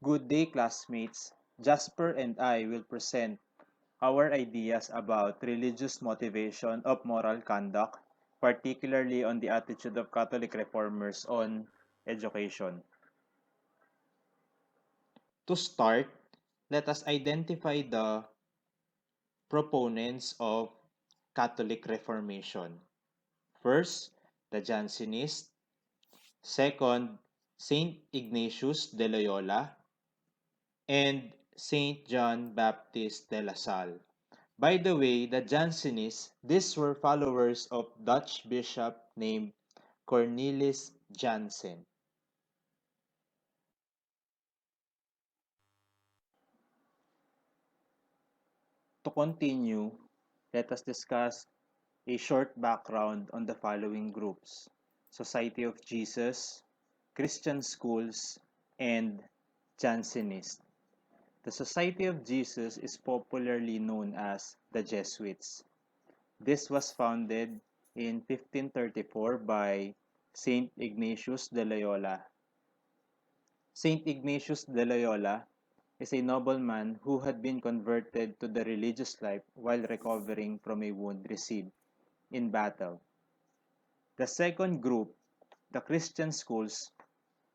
Good day, classmates. Jasper and I will present our ideas about religious motivation of moral conduct, particularly on the attitude of Catholic reformers on education. To start, let us identify the proponents of Catholic Reformation. First, the Jansenists. Second, Saint Ignatius de Loyola and Saint John Baptist de La Salle. By the way, the Jansenists, these were followers of Dutch bishop named Cornelis Jansen. To continue, let us discuss a short background on the following groups: Society of Jesus, Christian schools, and Jansenist. The Society of Jesus is popularly known as the Jesuits. This was founded in 1534 by Saint Ignatius de Loyola. Saint Ignatius de Loyola is a nobleman who had been converted to the religious life while recovering from a wound received in battle. The second group, the Christian schools,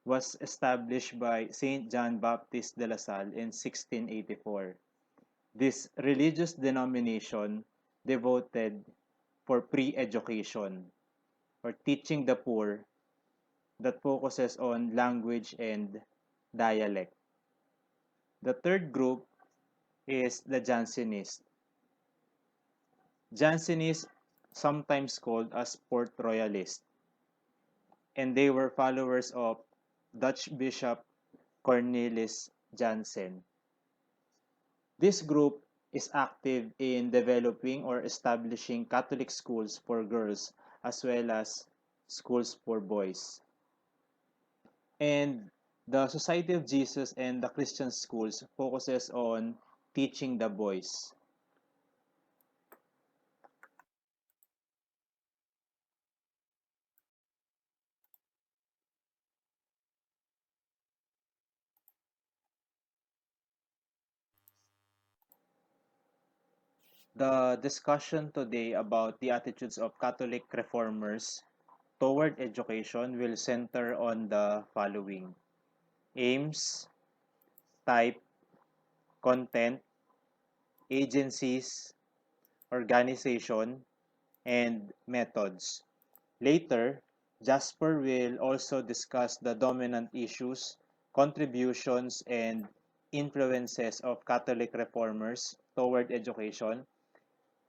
was established by Saint John Baptist de La Salle in 1684. This religious denomination devoted for pre-education or teaching the poor that focuses on language and dialect. The third group is the Jansenists. Jansenists, sometimes called as Port Royalists, and they were followers of Dutch Bishop Cornelis Jansen. This group is active in developing or establishing Catholic schools for girls as well as schools for boys. And the Society of Jesus and the Christian schools focuses on teaching the boys. The discussion today about the attitudes of Catholic reformers toward education will center on the following: aims, type, content, agencies, organization, and methods. Later, Jasper will also discuss the dominant issues, contributions, and influences of Catholic reformers toward education,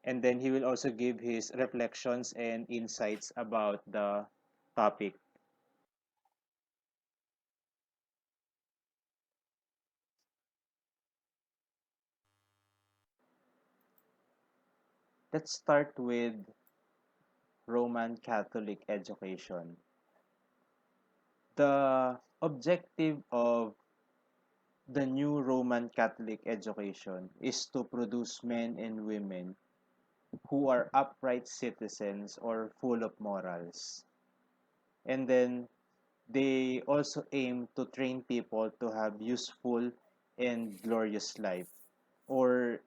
and then he will also give his reflections and insights about the topic. Let's start with Roman Catholic education. The objective of the new Roman Catholic education is to produce men and women who are upright citizens or full of morals. And then they also aim to train people to have useful and glorious life. Or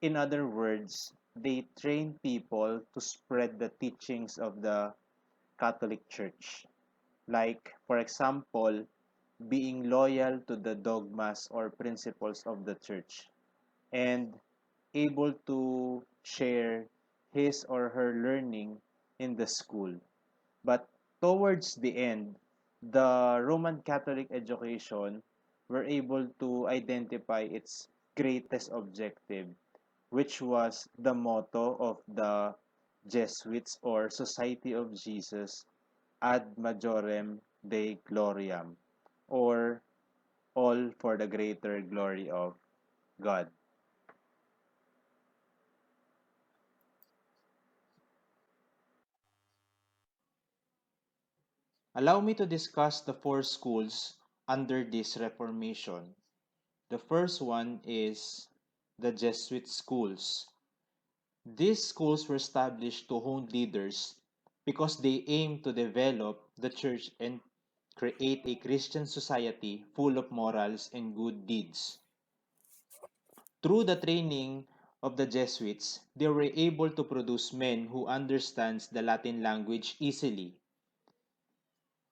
in other words, they train people to spread the teachings of the Catholic Church. Like, for example, being loyal to the dogmas or principles of the church and able to share his or her learning in the school. But towards the end, the Roman Catholic education were able to identify its greatest objective, which was the motto of the Jesuits or Society of Jesus, Ad Majorem Dei Gloriam, or all for the greater glory of God. Allow me to discuss the four schools under this Reformation. The first one is the Jesuit schools. These schools were established to hone leaders because they aim to develop the church and create a Christian society full of morals and good deeds. Through the training of the Jesuits, they were able to produce men who understands the Latin language easily.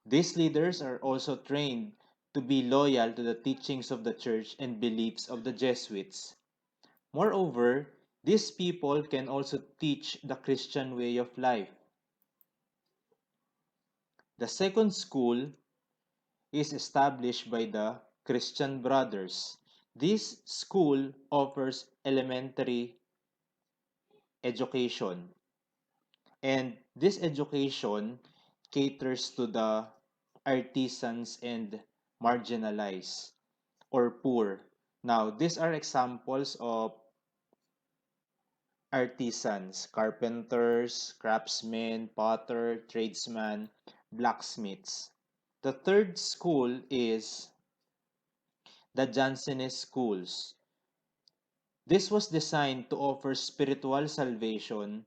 These leaders are also trained to be loyal to the teachings of the church and beliefs of the Jesuits. Moreover, these people can also teach the Christian way of life. The second school is established by the Christian Brothers. This school offers elementary education, and this education caters to the artisans and marginalized or poor. Now, these are examples of artisans, carpenters, craftsmen, potter, tradesmen, blacksmiths. The third school is the Jansenist schools. This was designed to offer spiritual salvation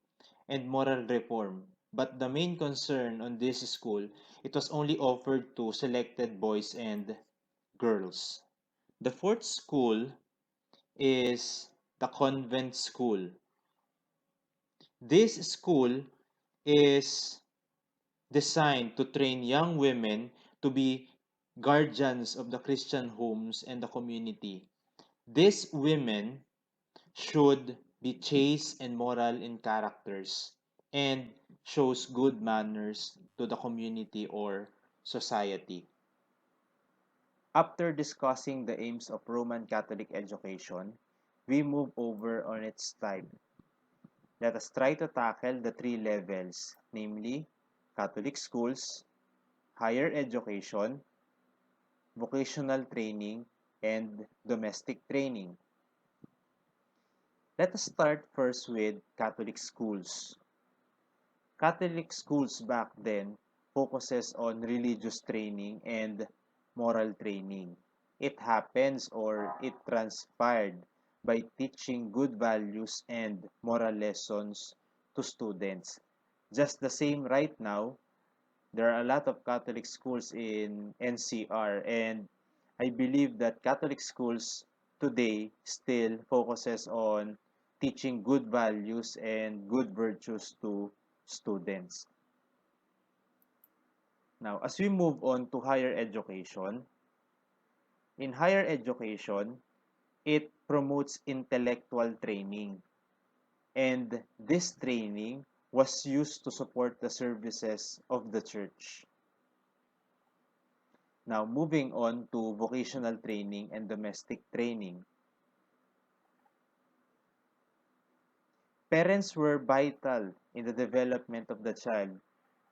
and moral reform. But the main concern on this school, it was only offered to selected boys and girls. The fourth school is the convent school. This school is designed to train young women to be guardians of the Christian homes and the community. These women should be chaste and moral in characters and shows good manners to the community or society. After discussing the aims of Roman Catholic education, we move over on its type. Let us try to tackle the three levels, namely Catholic schools, higher education, vocational training, and domestic training. Let us start first with Catholic schools. Catholic schools back then focuses on religious training and moral training. It happens or it transpired by teaching good values and moral lessons to students. Just the same right now, there are a lot of Catholic schools in NCR, and I believe that Catholic schools today still focuses on teaching good values and good virtues to students. Now, as we move on to higher education, in higher education, it promotes intellectual training. And this training was used to support the services of the church. Now, moving on to vocational training and domestic training. Parents were vital in the development of the child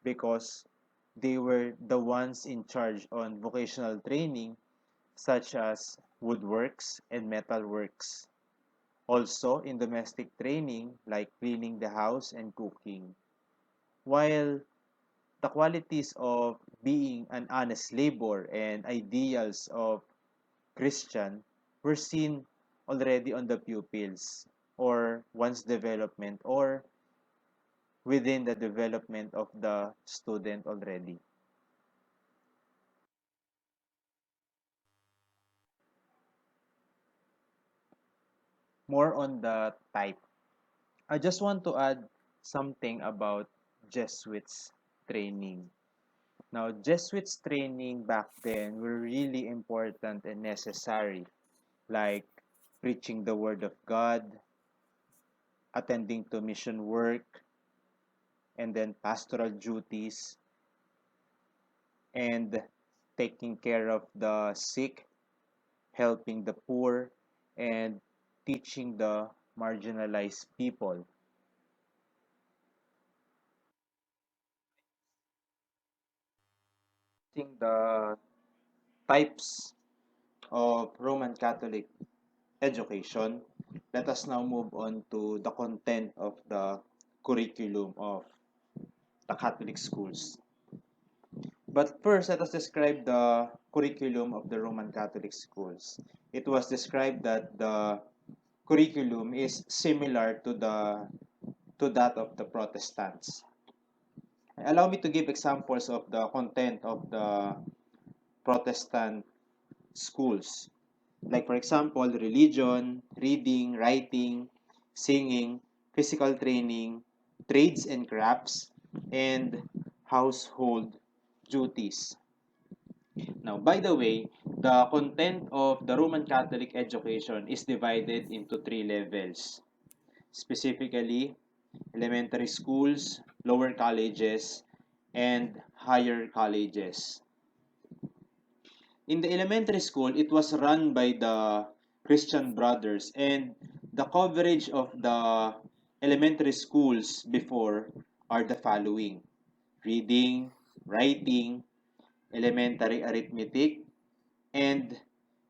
because they were the ones in charge on vocational training such as woodworks and metalworks. Also in domestic training like cleaning the house and cooking. While the qualities of being an honest labor and ideals of Christian were seen already on the pupils or one's development or within the development of the student already. More on the type. I just want to add something about Jesuits training. Now, Jesuits training back then were really important and necessary, like preaching the Word of God, attending to mission work, and then pastoral duties, and taking care of the sick, helping the poor, and teaching the marginalized people. Seeing the types of Roman Catholic education, let us now move on to the content of the curriculum of the Catholic schools. But first, let us describe the curriculum of the Roman Catholic schools. It was described that the curriculum is similar to that of the Protestants. Allow me to give examples of the content of the Protestant schools. Like for example, religion, reading, writing, singing, physical training, trades and crafts, and household duties. Now, by the way, the content of the Roman Catholic education is divided into three levels. Specifically, elementary schools, lower colleges, and higher colleges. In the elementary school, it was run by the Christian Brothers, and the coverage of the elementary schools before are the following: reading, writing, elementary arithmetic, and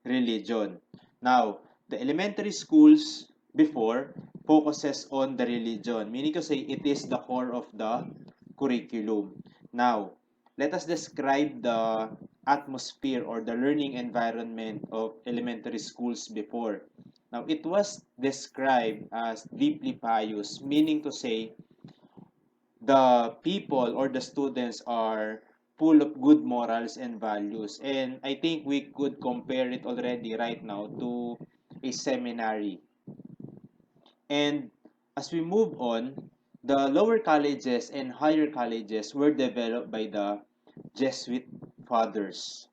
religion. Now, the elementary schools before focuses on the religion, meaning to say it is the core of the curriculum. Now, let us describe the atmosphere or the learning environment of elementary schools before. Now, it was described as deeply pious, meaning to say the people or the students are full of good morals and values. And I think we could compare it already right now to a seminary. And as we move on, the lower colleges and higher colleges were developed by the Jesuit fathers.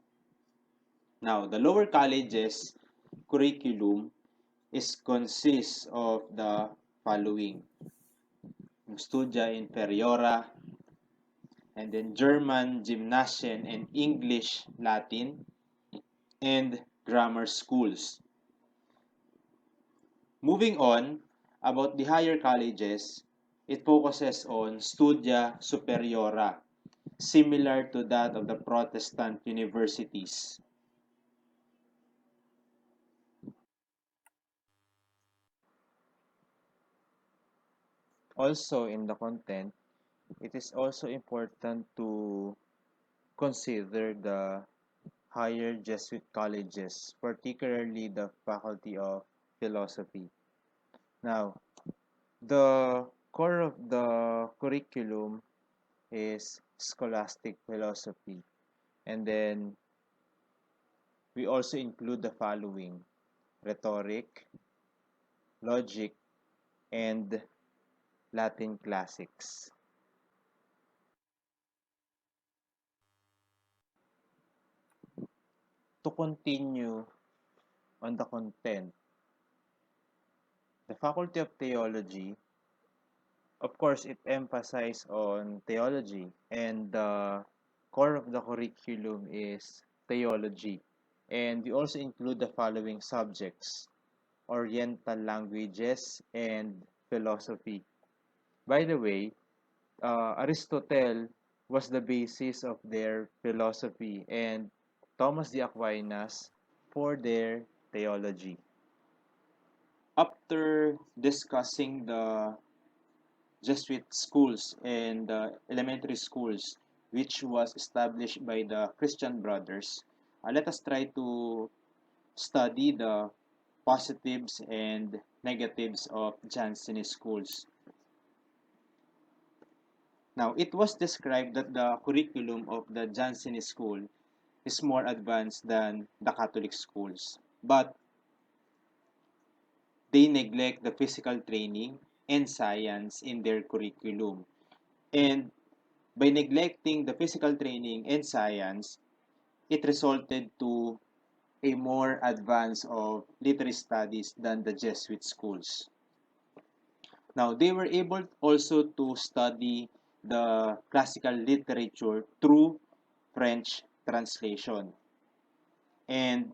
Now, the lower colleges curriculum is consists of the following: Studia Inferiora, and then German, Gymnasium, and English, Latin, and grammar schools. Moving on, about the higher colleges, it focuses on Studia Superiora, similar to that of the Protestant universities. Also, in the content, it is also important to consider the higher Jesuit colleges, particularly the Faculty of Philosophy. Now, the core of the curriculum is scholastic philosophy. And then we also include the following: rhetoric, logic, and Latin classics. To continue on the content, the Faculty of Theology, of course, it emphasizes on theology, and the core of the curriculum is theology. And we also include the following subjects: Oriental languages and philosophy. By the way, Aristotle was the basis of their philosophy, and Thomas de Aquinas for their theology. After discussing the Jesuit schools and the elementary schools, which was established by the Christian Brothers, let us try to study the positives and negatives of Jansenist schools. Now, it was described that the curriculum of the Jansenist school is more advanced than the Catholic schools, but they neglect the physical training and science in their curriculum. And by neglecting the physical training and science, it resulted to a more advance of literary studies than the Jesuit schools. Now, they were able also to study the classical literature through French translation. And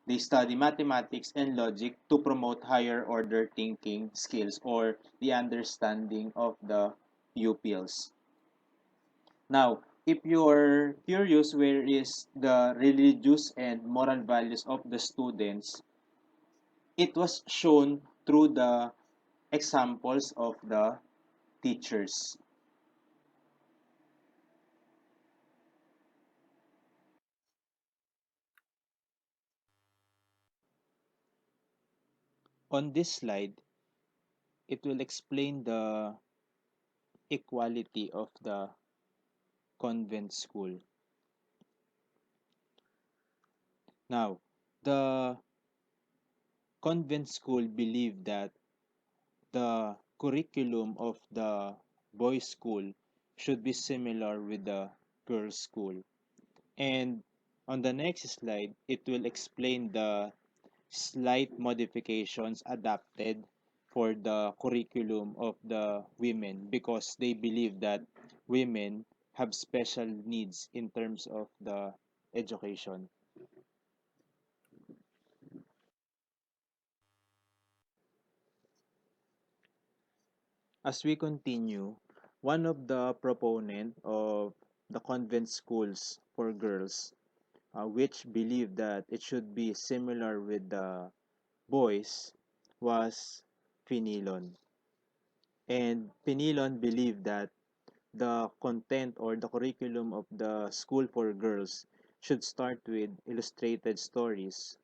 they study mathematics and logic to promote higher order thinking skills or the understanding of the pupils. Now, if you're curious where is the religious and moral values of the students, it was shown through the examples of the teachers. On this slide, it will explain the equality of the convent school. Now, the convent school believed that the curriculum of the boys' school should be similar with the girls' school. And on the next slide, it will explain the slight modifications adapted for the curriculum of the women because they believe that women have special needs in terms of the education. As we continue, one of the proponent of the convent schools for girls, which believed that it should be similar with the boys, was Fenelon. And Fenelon believed that the content or the curriculum of the school for girls should start with illustrated stories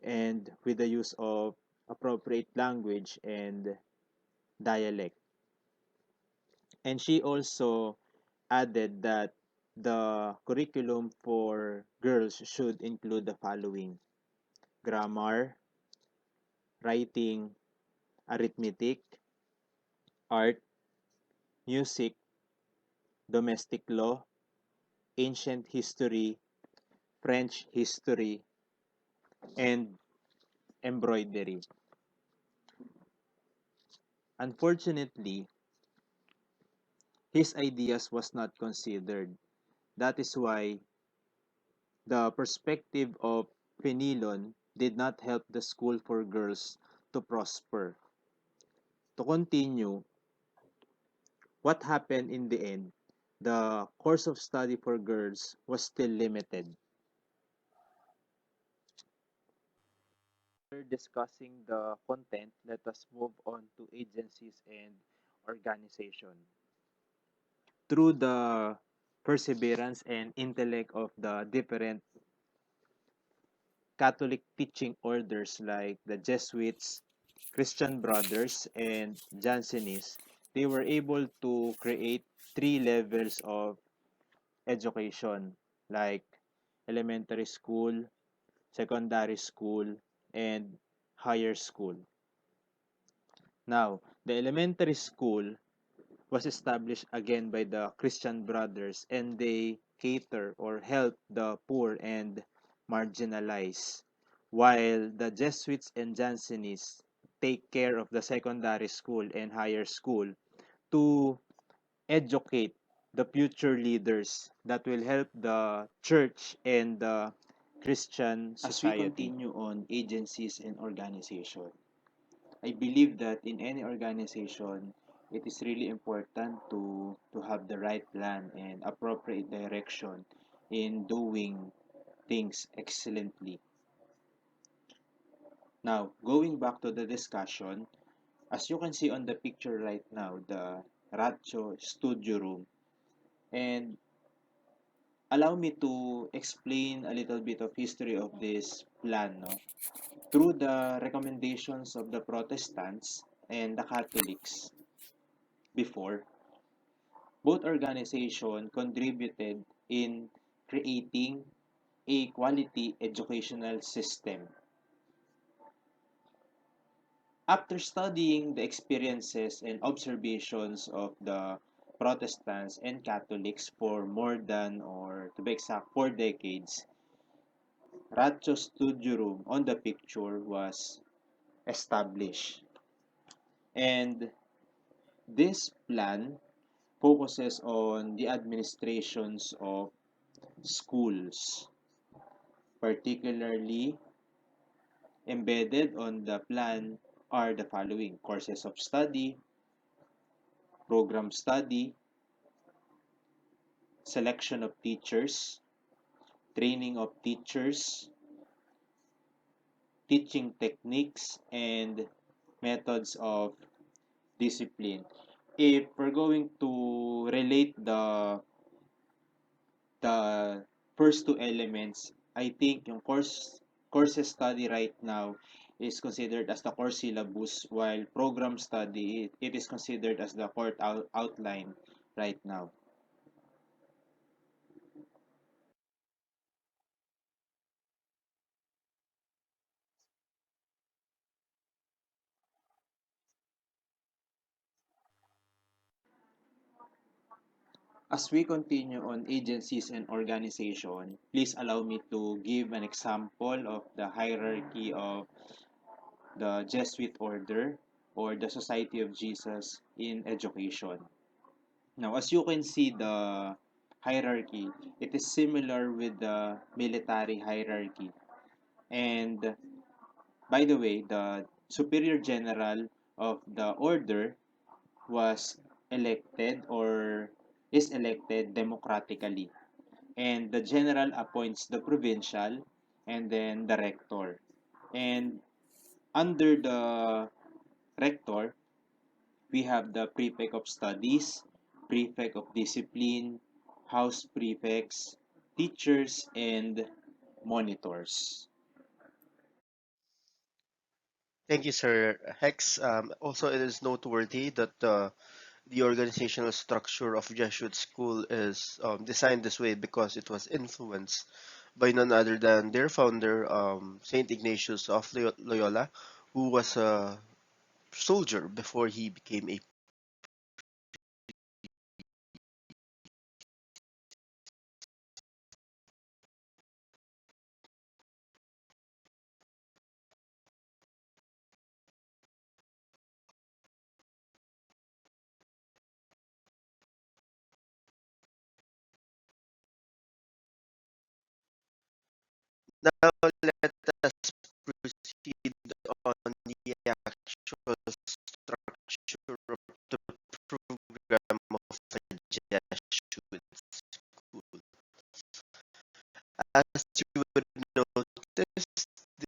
and with the use of appropriate language and dialect. And she also added that the curriculum for girls should include the following: grammar, writing, arithmetic, art, music, domestic law, ancient history, French history, and embroidery. Unfortunately, his ideas was not considered. That is why the perspective of Fenelon did not help the school for girls to prosper. To continue, what happened in the end? The course of study for girls was still limited. After discussing the content, let us move on to agencies and organization. Through the perseverance and intellect of the different Catholic teaching orders like the Jesuits, Christian Brothers, and Jansenists, they were able to create three levels of education like elementary school, secondary school, and higher school. Now, the elementary school was established again by the Christian Brothers and they cater or help the poor and marginalized, while the Jesuits and Jansenists take care of the secondary school and higher school to educate the future leaders that will help the church and the Christian society. As we continue on agencies and organization, I believe that in any organization, it is really important to have the right plan and appropriate direction in doing things excellently. Now, going back to the discussion, as you can see on the picture right now, the Ratio Studio Room, and allow me to explain a little bit of history of this plan. No? Through the recommendations of the Protestants and the Catholics before, both organizations contributed in creating a quality educational system. After studying the experiences and observations of the Protestants and Catholics for more than, or to be exact, 4 decades, Ratio Studio Room on the picture was established. And this plan focuses on the administrations of schools, particularly embedded on the plan are the following: courses of study, program study, selection of teachers, training of teachers, teaching techniques, and methods of discipline. If we're going to relate the first two elements, I think yung courses study right now is considered as the core syllabus, while program study, it is considered as the core outline right now. As we continue on agencies and organization, please allow me to give an example of the hierarchy of the Jesuit order or the Society of Jesus in education. Now, as you can see the hierarchy, it is similar with the military hierarchy. And by the way, the superior general of the order was elected or is elected democratically. And the general appoints the provincial and then the rector. And under the rector, we have the prefect of studies, prefect of discipline, house prefects, teachers, and monitors. Thank you, Sir Hex. Also, it is noteworthy that the organizational structure of Jesuit school is designed this way because it was influenced by none other than their founder, Saint Ignatius of Loyola, who was a soldier before he became a. Now let us proceed on the actual structure of the program of a Jesuit school. As you would notice,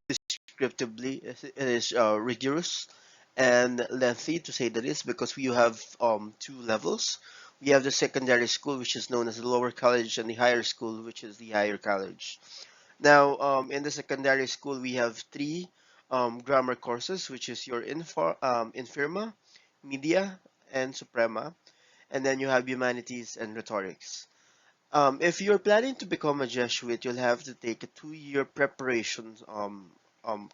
descriptively, it is rigorous and lengthy to say the least because we have two levels. We have the secondary school, which is known as the lower college, and the higher school, which is the higher college. Now, in the secondary school, we have three grammar courses, which is your Infirma, Media, and Suprema. And then you have Humanities and Rhetorics. If you're planning to become a Jesuit, you'll have to take a 2 year preparation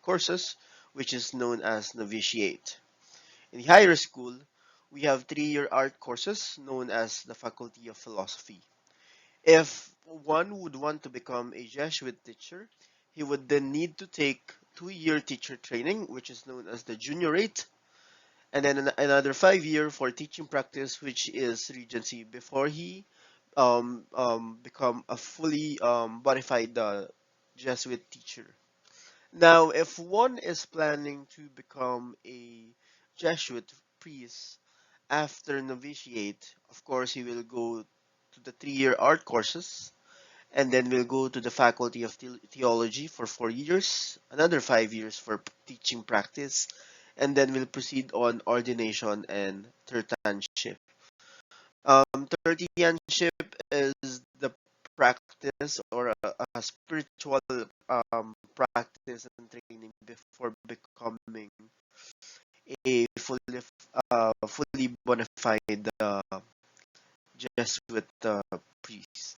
courses, which is known as novitiate. In the higher school, we have 3 year art courses known as the Faculty of Philosophy. If one would want to become a Jesuit teacher, he would then need to take 2 year teacher training, which is known as the juniorate, and then another 5 year for teaching practice, which is regency, before he become a fully bona fide Jesuit teacher. Now, if one is planning to become a Jesuit priest after novitiate, of course, he will go to the 3 year art courses, and then we'll go to the Faculty of Theology for 4 years, another 5 years for teaching practice, and then we'll proceed on ordination and tertianship. Tertianship is the practice or a spiritual practice and training before becoming a fully bona fide Jesuit priest.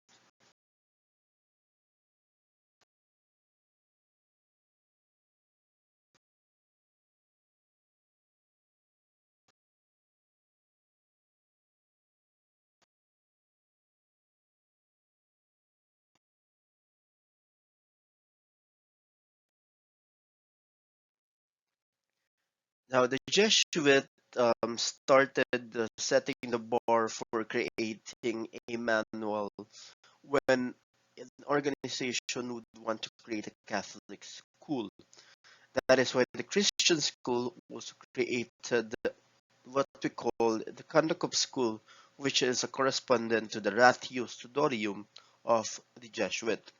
Now, the Jesuit started setting the bar for creating a manual when an organization would want to create a Catholic school. That is why the Christian school was created, what we call the Conduct of School, which is a correspondent to the Ratio Studorium of the Jesuit.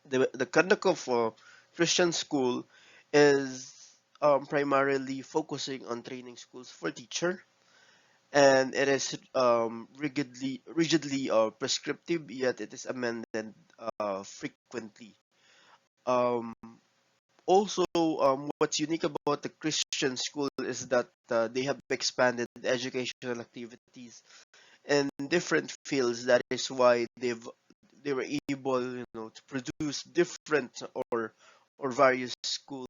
The Conduct of Christian school is primarily focusing on training schools for teacher, and it is rigidly prescriptive, yet it is amended frequently. Um, Also, what's unique about the Christian school is that they have expanded educational activities in different fields. That is why they were able, to produce different or various schools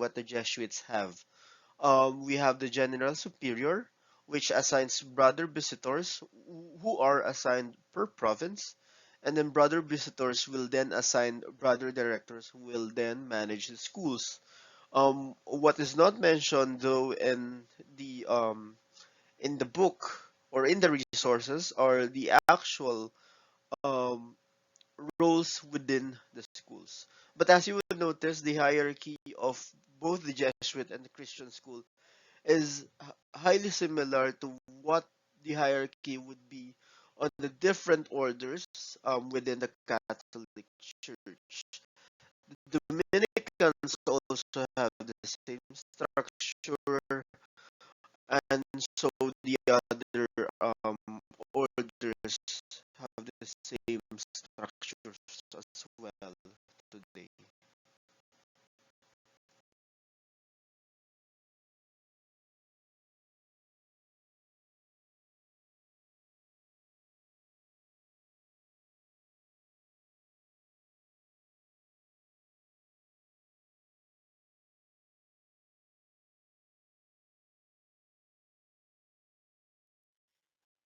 what the Jesuits have. We have the General Superior, which assigns brother visitors who are assigned per province, and then brother visitors will then assign brother directors who will then manage the schools. What is not mentioned though in the book or in the resources are the actual um, roles within the schools. But as you will notice, the hierarchy of both the Jesuit and the Christian school is highly similar to what the hierarchy would be on the different orders within the Catholic Church. The Dominicans also have the same structure, and so the other orders have the same structures as well today.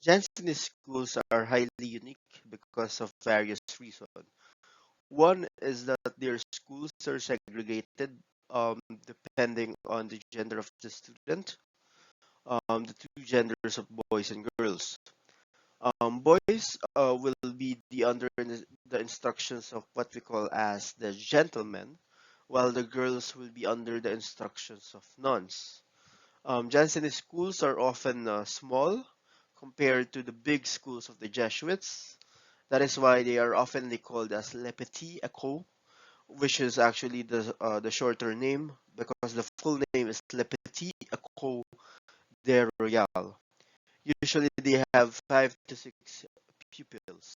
Jansenist schools are highly unique because of various reasons. One is that their schools are segregated depending on the gender of the student, the two genders of boys and girls. Boys will be under the instructions of what we call as the gentlemen, while the girls will be under the instructions of nuns. Jansenist schools are often small compared to the big schools of the Jesuits. That is why they are often called as Le Petit École, which is actually the shorter name because the full name is Le Petit École de Royal. Usually they have 5 to 6 pupils.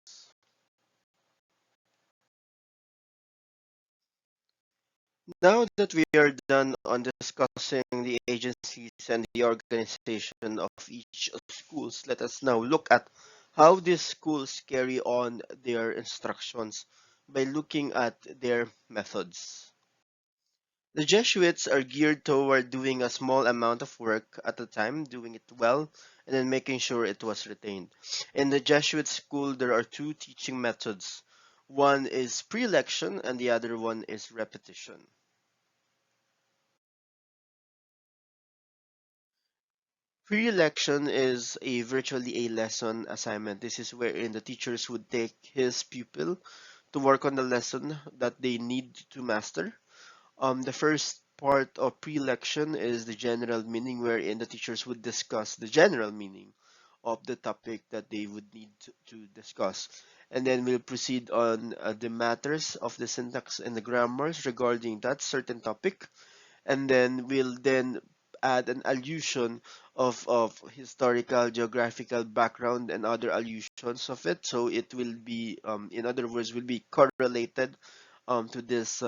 Now that we are done on discussing the agencies and the organization of each schools, let us now look at how these schools carry on their instructions by looking at their methods. The Jesuits are geared toward doing a small amount of work at a time, doing it well, and then making sure it was retained. In the Jesuit school, there are two teaching methods. One is pre-election and the other one is repetition. Pre-election is a virtually a lesson assignment. This is wherein the teachers would take his pupil to work on the lesson that they need to master. The first part of pre-election is the general meaning, wherein the teachers would discuss the general meaning of the topic that they would need to discuss. And then we'll proceed on the matters of the syntax and the grammars regarding that certain topic, and then we'll then add an allusion of historical geographical background and other allusions of it, so it will be in other words will be correlated to these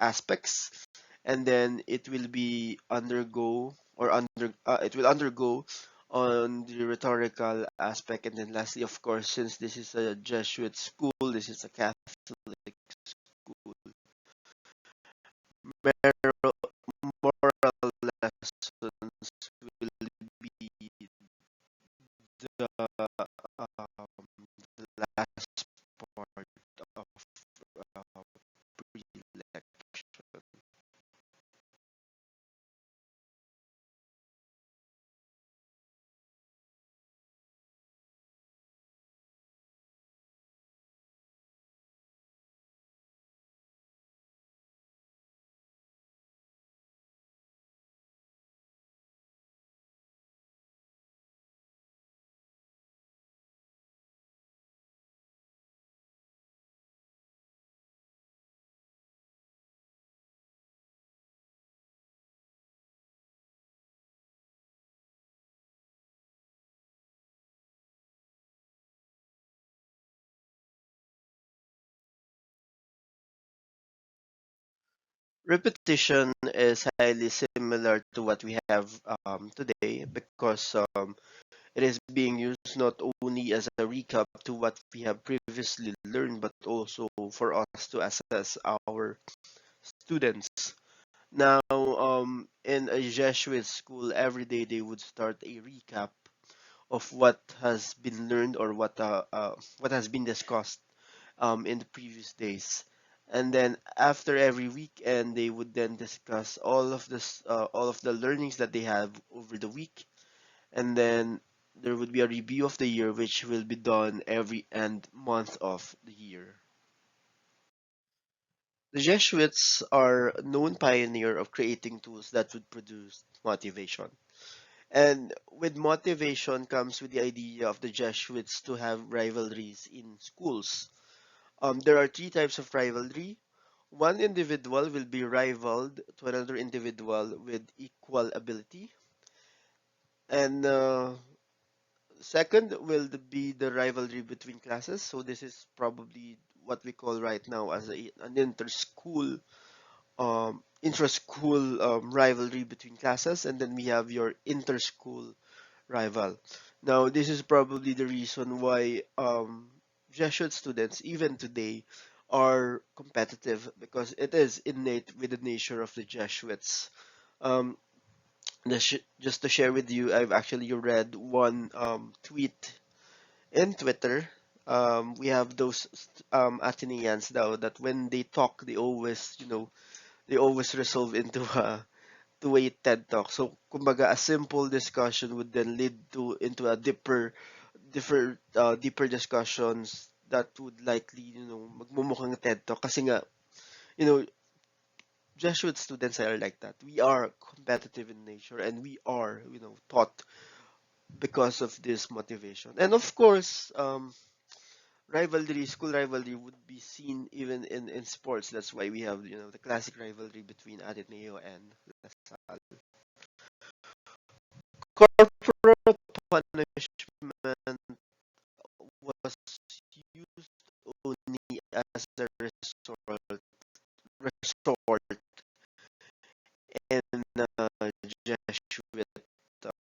aspects, and then it will be undergo or under it will undergo on the rhetorical aspect, and then lastly, of course, since this is a Jesuit school, this is a Catholic school, moral lessons will be the, the last part of pre-election. Repetition is highly similar to what we have today because it is being used not only as a recap to what we have previously learned, but also for us to assess our students. Now, in a Jesuit school, every day they would start a recap of what has been learned or what has been discussed in the previous days. And then after every weekend, they would then discuss all of the learnings that they have over the week, and then there would be a review of the year, which will be done every end month of the year. The Jesuits are known pioneer of creating tools that would produce motivation. And with motivation comes with the idea of the Jesuits to have rivalries in schools. There are three types of rivalry. One individual will be rivaled to another individual with equal ability. And second will be the rivalry between classes. So this is probably what we call right now as an intra-school rivalry between classes. And then we have your inter-school rival. Now, this is probably the reason why Jesuit students, even today, are competitive because it is innate with the nature of the Jesuits. Um, just to share with you, I've actually read one tweet in Twitter. We have those Athenians now that when they talk, they always resolve into a two-way TED talk. So, kumbaga, a simple discussion would then lead to into a deeper discussions that would likely, magmumukhang TED talk. Kasi nga, you know, Jesuit students are like that. We are competitive in nature, and we are, taught because of this motivation. And of course, school rivalry would be seen even in sports. That's why we have, the classic rivalry between Ateneo and LaSalle. Corporal punishment was used only as a resort in Jesuit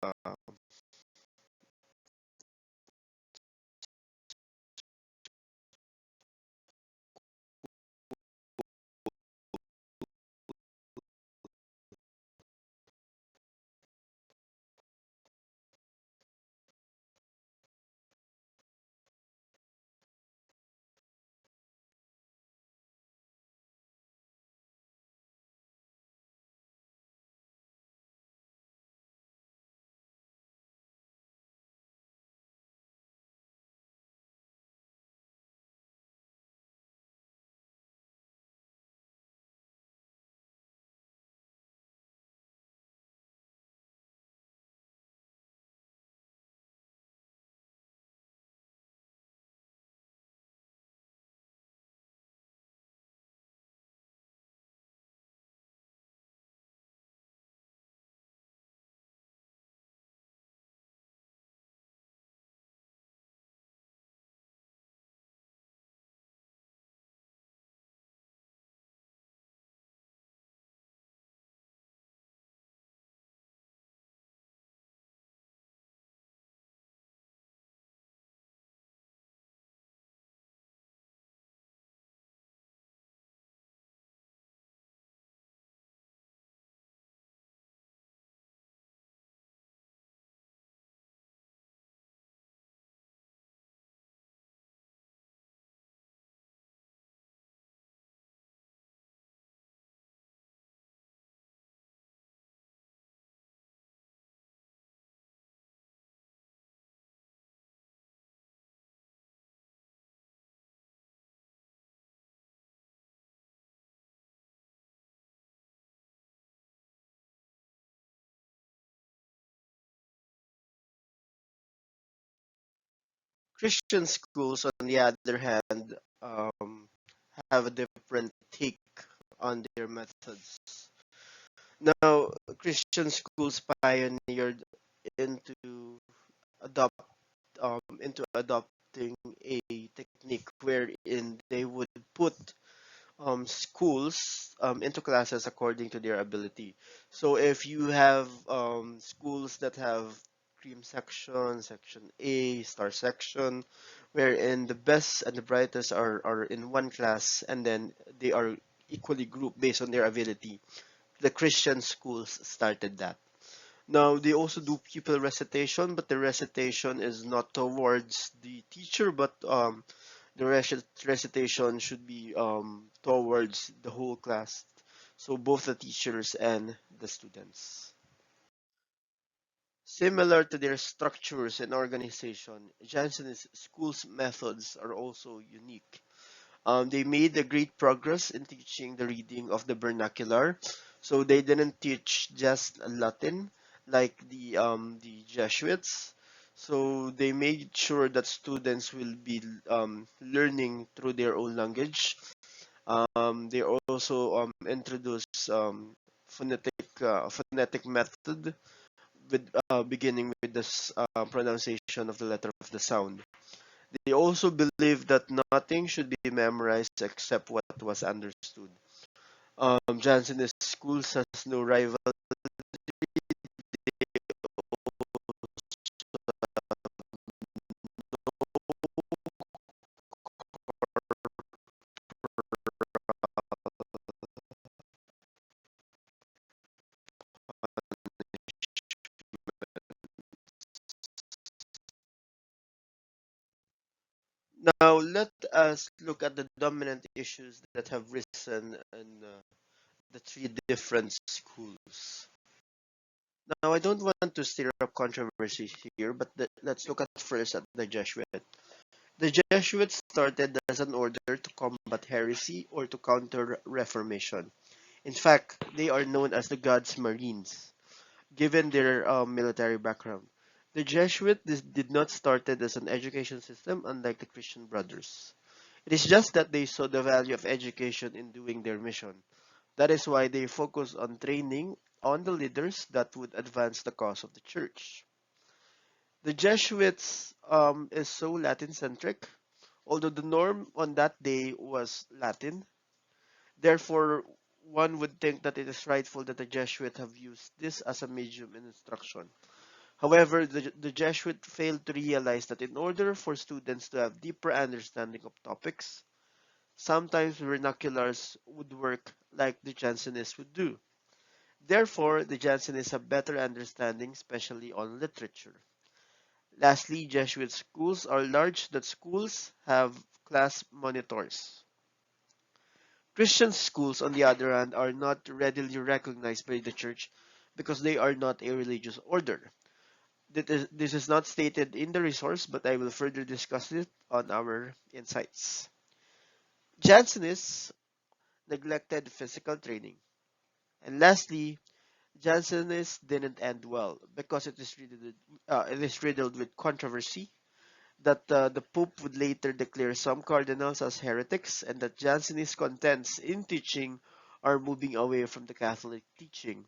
uh, Christian schools. On the other hand, um, have a different take on their methods. Now, Christian schools pioneered into adopt into adopting a technique wherein they would put schools into classes according to their ability. So if you have schools that have cream section, section A, star section, wherein the best and the brightest are in one class, and then they are equally grouped based on their ability. the Christian schools started that. Now they also do pupil recitation, but the recitation is not towards the teacher, but the recitation should be towards the whole class, so both the teachers and the students. Similar to their structures and organization, Jansen's school's methods are also unique. They made a great progress in teaching the reading of the vernacular, so they didn't teach just Latin like the Jesuits. So they made sure that students will be learning through their own language. They also introduced phonetic method with beginning with this pronunciation of the letter of the sound. They also believe that nothing should be memorized except what was understood. Jansenist schools has no rival. Now let us look at the dominant issues that have risen in the three different schools. Now I don't want to stir up controversy here, but let's look at first at the Jesuit. The Jesuits started as an order to combat heresy or to counter Reformation. In fact, they are known as the God's Marines, given their military background. The Jesuits did not started as an education system unlike the Christian Brothers. It is just that they saw the value of education in doing their mission. That is why they focus on training on the leaders that would advance the cause of the church. The Jesuits is so Latin centric, although the norm on that day was Latin. Therefore, one would think that it is rightful that the Jesuits have used this as a medium in instruction. However, the Jesuit failed to realize that in order for students to have deeper understanding of topics, sometimes vernaculars would work like the Jansenists would do. Therefore, the Jansenists have better understanding, especially on literature. Lastly, Jesuit schools are large that schools have class monitors. Christian schools, on the other hand, are not readily recognized by the church because they are not a religious order. This is not stated in the resource, but I will further discuss it on our insights. Jansenists neglected physical training. And lastly, Jansenists didn't end well because it is riddled with controversy that the Pope would later declare some cardinals as heretics and that Jansenist contents in teaching are moving away from the Catholic teaching.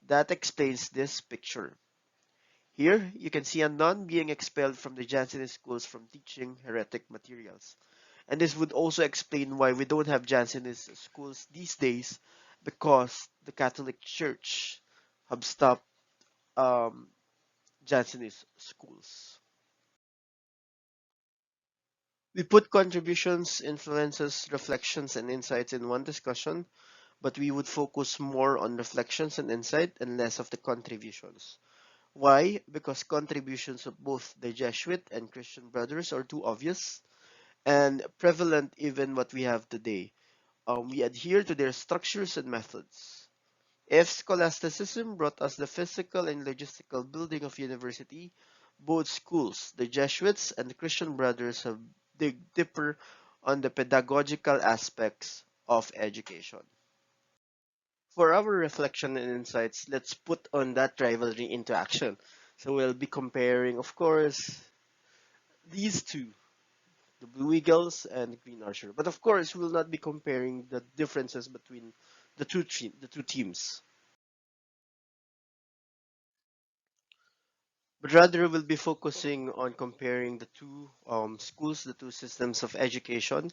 That explains this picture. Here, you can see a nun being expelled from the Jansenist schools from teaching heretic materials. And this would also explain why we don't have Jansenist schools these days because the Catholic Church have stopped um, Jansenist schools. We put contributions, influences, reflections, and insights in one discussion, but we would focus more on reflections and insight and less of the contributions. Why? Because contributions of both the Jesuit and Christian brothers are too obvious and prevalent even what we have today. We adhere to their structures and methods. If scholasticism brought us the physical and logistical building of university, both schools, the Jesuits and the Christian brothers, have dig deeper on the pedagogical aspects of education. For our reflection and insights, let's put on that rivalry into action. So we'll be comparing, of course, these two, the Blue Eagles and the Green Archer. But of course, we'll not be comparing the differences between the two teams. But rather, we'll be focusing on comparing the two schools, the two systems of education.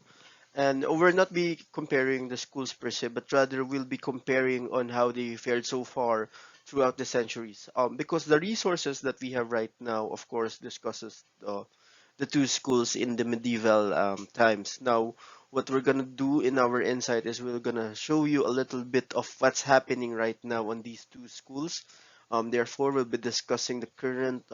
And we'll not be comparing the schools per se, but rather we'll be comparing on how they fared so far throughout the centuries. Because the resources that we have right now, of course, discusses the two schools in the medieval times. Now, What we're gonna do in our insight is we're gonna show you a little bit of what's happening right now on these two schools. Therefore, we'll be discussing the current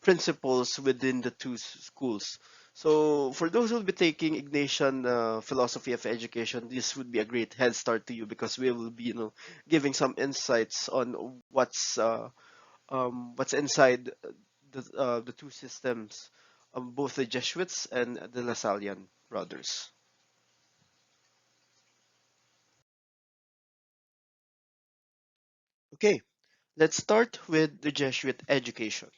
principles within the two schools. So, for those who will be taking Ignatian philosophy of education, this would be a great head start to you because we will be, giving some insights on what's inside the two systems of both the Jesuits and the Lasallian brothers. Okay, let's start with the Jesuit education.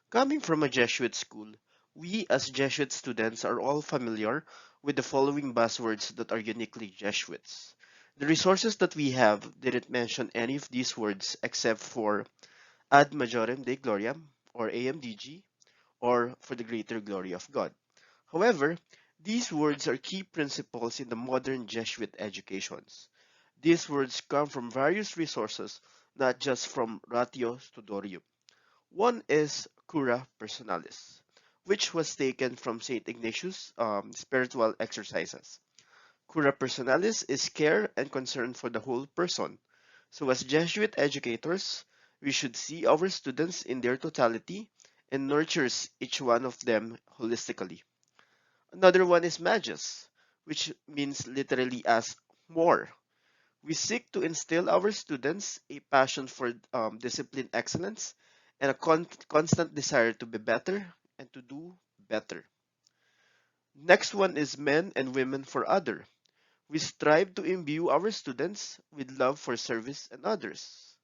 Coming from a Jesuit school, we as Jesuit students are all familiar with the following buzzwords that are uniquely Jesuits. The resources that we have didn't mention any of these words except for Ad Majorem Dei Gloriam, or AMDG, or for the greater glory of God. However, these words are key principles in the modern Jesuit educations. These words come from various resources, not just from Ratio Studorium. One is Cura Personalis, which was taken from St. Ignatius' spiritual exercises. Cura Personalis is care and concern for the whole person. So, as Jesuit educators, we should see our students in their totality and nurtures each one of them holistically. Another one is Magus, which means literally as more. We seek to instill our students a passion for discipline excellence and a constant desire to be better and to do better. Next one is men and women for other. We strive to imbue our students with love for service and others.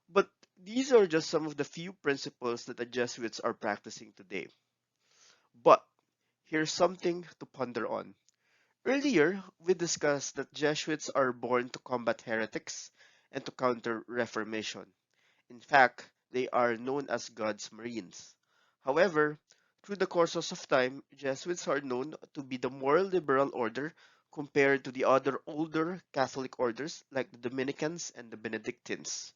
But these are just some of the few principles that the Jesuits are practicing today. But here's something to ponder on. Earlier, we discussed that Jesuits are born to combat heretics and to counter Reformation. In fact, they are known as God's Marines. However, through the courses of time, Jesuits are known to be the more liberal order compared to the other older Catholic orders like the Dominicans and the Benedictines.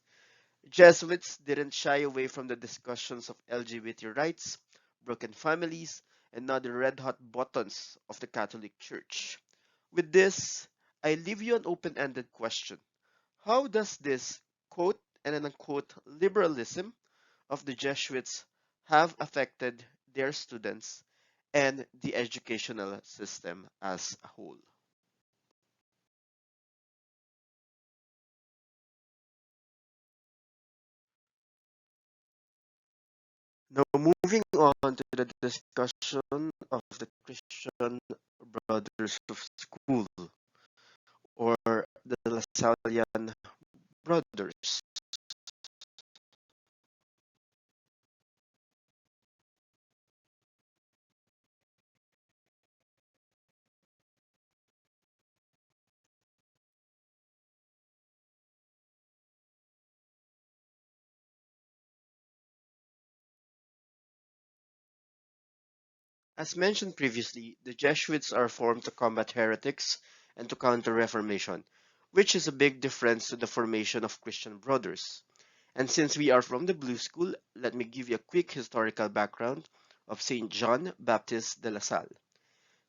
Jesuits didn't shy away from the discussions of LGBT rights, broken families, and other red hot buttons of the Catholic Church. With this, I leave you an open ended question. How does this quote and an unquote liberalism of the Jesuits have affected their students and the educational system as a whole? Now, moving on to the discussion of the Christian Brothers of School, or the LaSallian Brothers. As mentioned previously, the Jesuits are formed to combat heretics and to counter Reformation, which is a big difference to the formation of Christian Brothers. And since we are from the Blue School, let me give you a quick historical background of Saint John Baptiste de La Salle.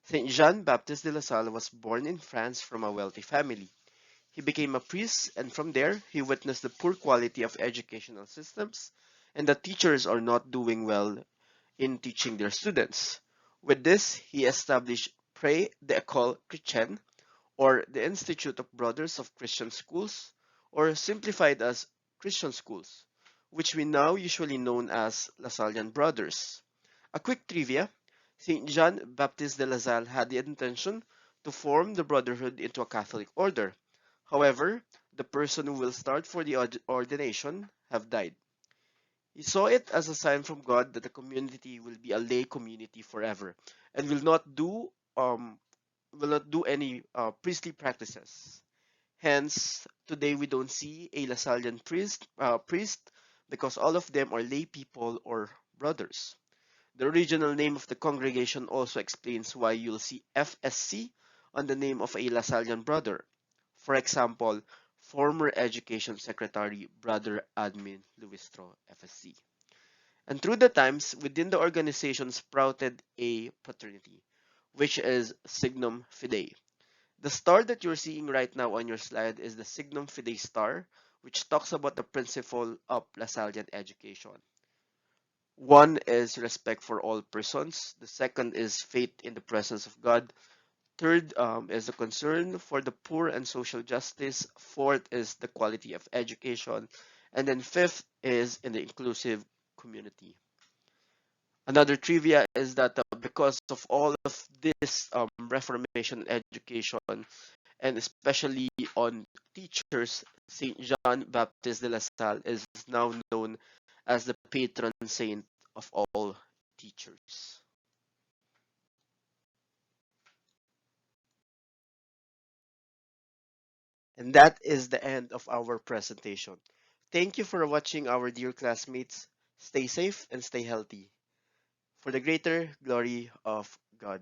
Saint Jean Baptiste de La Salle was born in France from a wealthy family. He became a priest, and from there, he witnessed the poor quality of educational systems and that teachers are not doing well in teaching their students. With this, he established Pré d'École Chrétienne, or the Institute of Brothers of Christian Schools, or simplified as Christian Schools, which we now usually known as Lasallian Brothers. A quick trivia: Saint John Baptiste de La Salle had the intention to form the brotherhood into a Catholic order. However, the person who will start for the ordination have died. He saw it as a sign from God that the community will be a lay community forever and um will not do any priestly practices. Hence, today we don't see a Lasallian priest because all of them are lay people or brothers. The original name of the congregation also explains why you'll see FSC on the name of a Lasallian brother. For example, former Education Secretary Brother Admin Luistro FSC. And through the times, within the organization sprouted a fraternity, which is Signum Fidei. The star that you're seeing right now on your slide is the Signum Fidei star, which talks about the principle of Lasallian education. One is respect for all persons. The second is faith in the presence of God. Third is the concern for the poor and social justice. Fourth is the quality of education. And then fifth is in the inclusive community. Another trivia is that because of all of this Reformation education, and especially on teachers, Saint John Baptist de La Salle is now known as the patron saint of all teachers. And that is the end of our presentation. Thank you for watching, our dear classmates. Stay safe and stay healthy for the greater glory of God.